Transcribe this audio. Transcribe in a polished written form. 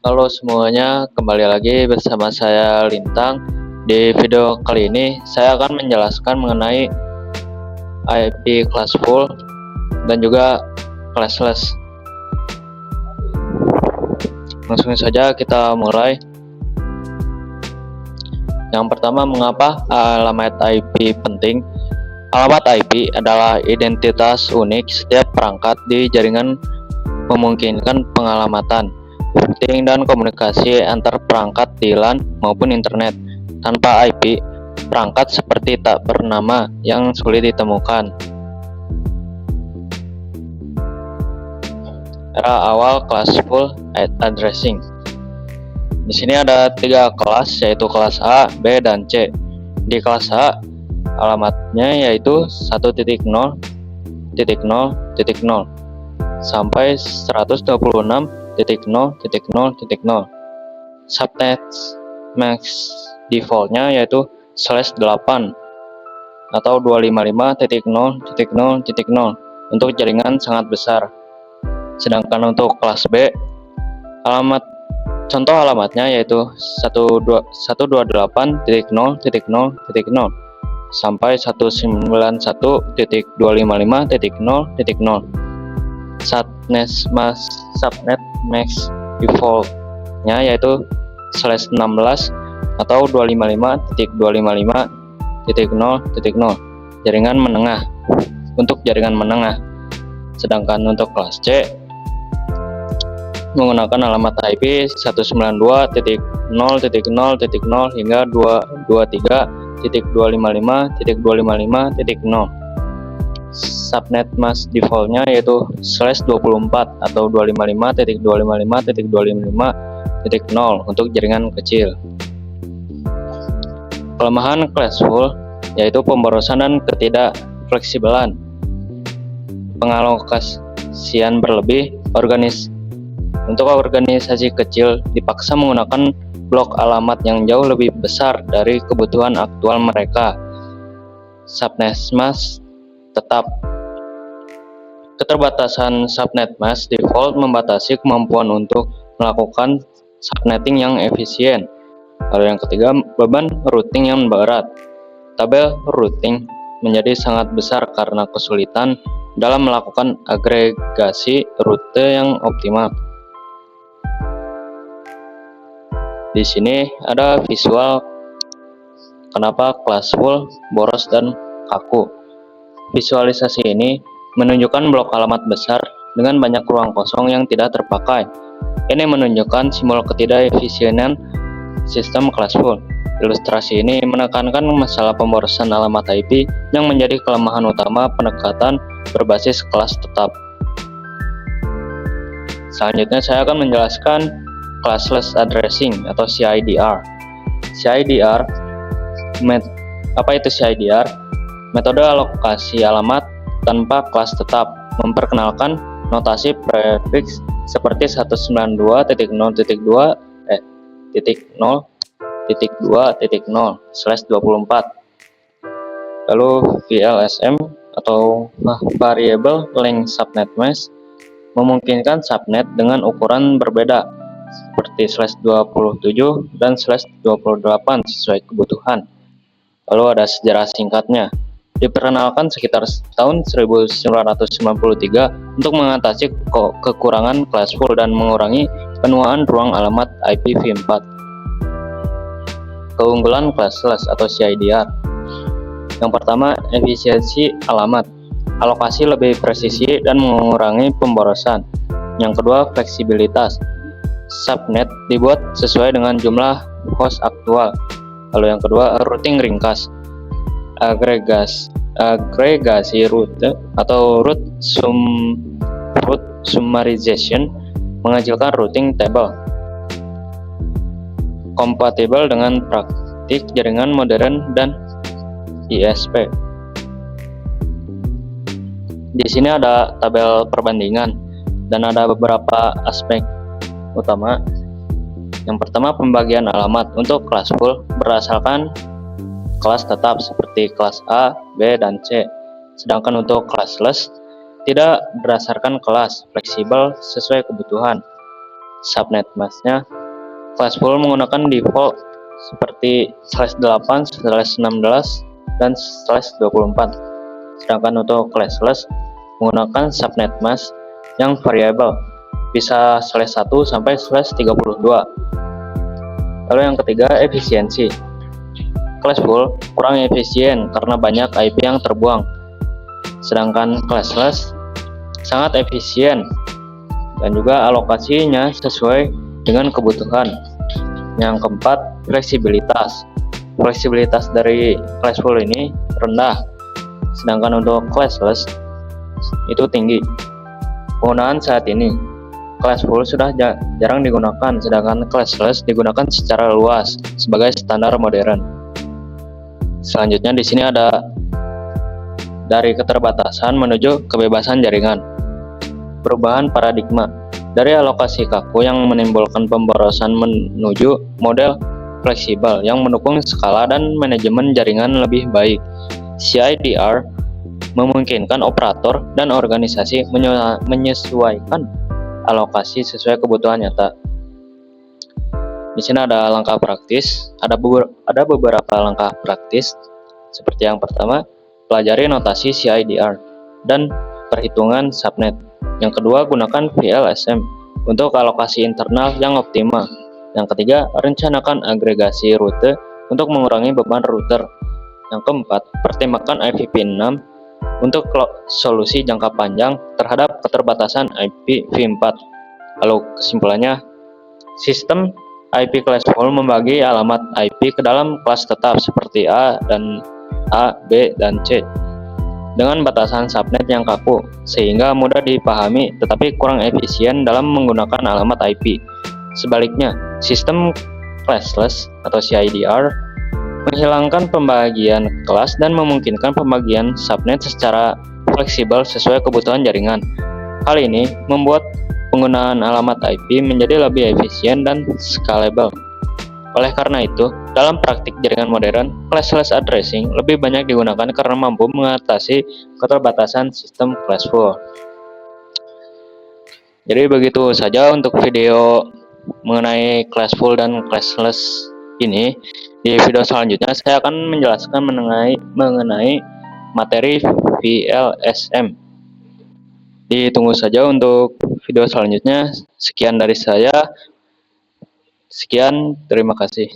Halo semuanya, kembali lagi bersama saya Lintang. Di video kali ini saya akan menjelaskan mengenai IP classful dan juga classless. Langsung saja kita mulai. Yang pertama, mengapa alamat IP penting? Alamat IP adalah identitas unik setiap perangkat di jaringan, memungkinkan pengalamatan, routing, dan komunikasi antar perangkat di LAN maupun internet. Tanpa IP, perangkat seperti tak bernama yang sulit ditemukan. Era awal classful addressing. Di sini ada 3 kelas, yaitu kelas A, B, dan C. Di kelas A, alamatnya yaitu 1.0.0.0 sampai 126.0.0.0. Subnet max defaultnya yaitu /8 atau 255.0.0.0 untuk jaringan sangat besar. Sedangkan untuk kelas B, contoh alamatnya yaitu 128.0.0.0 sampai 191.255.0.0. Subnet max defaultnya yaitu /16 atau 255.255.0.0 jaringan menengah untuk jaringan menengah. Sedangkan untuk kelas C menggunakan alamat IP 192.0.0.0 hingga 223.255.255.0. Subnet mask defaultnya yaitu /24 atau 255.255.255.0 untuk jaringan kecil. Kelemahan classful yaitu pemborosan dan ketidakfleksibelan, pengalokasian berlebih. Untuk organisasi kecil dipaksa menggunakan blok alamat yang jauh lebih besar dari kebutuhan aktual mereka. Subnet mask tetap. Keterbatasan subnet mask default membatasi kemampuan untuk melakukan subnetting yang efisien. Lalu yang ketiga, beban routing yang berat. Tabel routing menjadi sangat besar karena kesulitan dalam melakukan agregasi rute yang optimal. Di sini ada visual kenapa classful boros dan kaku. Visualisasi ini menunjukkan blok alamat besar dengan banyak ruang kosong yang tidak terpakai. Ini menunjukkan simbol ketidakefisienan sistem classful. Ilustrasi ini menekankan masalah pemborosan alamat IP yang menjadi kelemahan utama pendekatan berbasis kelas tetap. Selanjutnya saya akan menjelaskan classless addressing atau CIDR. Apa itu CIDR? Metode alokasi alamat tanpa kelas tetap, memperkenalkan notasi prefix seperti 192.0.0.2.0/24. Lalu VLSM atau Variable Length Subnet Mask memungkinkan subnet dengan ukuran berbeda seperti /27 dan /28 sesuai kebutuhan. Lalu ada sejarah singkatnya. Diperkenalkan sekitar tahun 1993 untuk mengatasi kekurangan classful dan mengurangi penuaan ruang alamat IPv4. Keunggulan classless atau CIDR. Yang pertama, efisiensi alamat, alokasi lebih presisi dan mengurangi pemborosan. Yang kedua, fleksibilitas. Subnet dibuat sesuai dengan jumlah host aktual. Lalu yang kedua, routing ringkas. Agregasi rute atau route summarization menghasilkan routing table. Kompatibel dengan praktik jaringan modern dan ISP. Di sini ada tabel perbandingan dan ada beberapa aspek utama. Yang pertama, pembagian alamat untuk classful berdasarkan kelas tetap seperti kelas A, B, dan C. Sedangkan untuk classless tidak berdasarkan kelas, fleksibel sesuai kebutuhan. Subnet masknya Classful menggunakan default seperti /8, /16, dan /24. Sedangkan untuk classless menggunakan subnet mask yang variabel, bisa /1 sampai /32. Lalu yang ketiga, efisiensi. Classful kurang efisien karena banyak IP yang terbuang, sedangkan classless sangat efisien dan juga alokasinya sesuai dengan kebutuhan. Yang keempat, fleksibilitas. Fleksibilitas dari classful ini rendah, sedangkan untuk classless itu tinggi. Penggunaan saat ini, classful sudah jarang digunakan, sedangkan classless digunakan secara luas sebagai standar modern. Selanjutnya di sini ada dari keterbatasan menuju kebebasan jaringan. Perubahan paradigma dari alokasi kaku yang menimbulkan pemborosan menuju model fleksibel yang mendukung skala dan manajemen jaringan lebih baik. CIDR memungkinkan operator dan organisasi menyesuaikan alokasi sesuai kebutuhan nyata. Di sini ada langkah praktis, ada beberapa langkah praktis seperti yang pertama, pelajari notasi CIDR dan perhitungan subnet. Yang kedua, gunakan VLSM untuk alokasi internal yang optimal. Yang ketiga, rencanakan agregasi rute untuk mengurangi beban router. Yang keempat, pertimbangkan IPv6 untuk solusi jangka panjang terhadap keterbatasan IPv4. Lalu kesimpulannya, sistem IP classful membagi alamat IP ke dalam kelas tetap seperti A, B, dan C dengan batasan subnet yang kaku, sehingga mudah dipahami tetapi kurang efisien dalam menggunakan alamat IP. Sebaliknya, sistem classless atau CIDR menghilangkan pembagian kelas dan memungkinkan pembagian subnet secara fleksibel sesuai kebutuhan jaringan. Hal ini membuat penggunaan alamat IP menjadi lebih efisien dan scalable. Oleh karena itu, dalam praktik jaringan modern, classless addressing lebih banyak digunakan karena mampu mengatasi keterbatasan sistem classful. Jadi begitu saja untuk video mengenai classful dan classless ini. Di video selanjutnya saya akan menjelaskan mengenai materi VLSM. Ditunggu saja untuk video selanjutnya. Sekian dari saya. Sekian, terima kasih.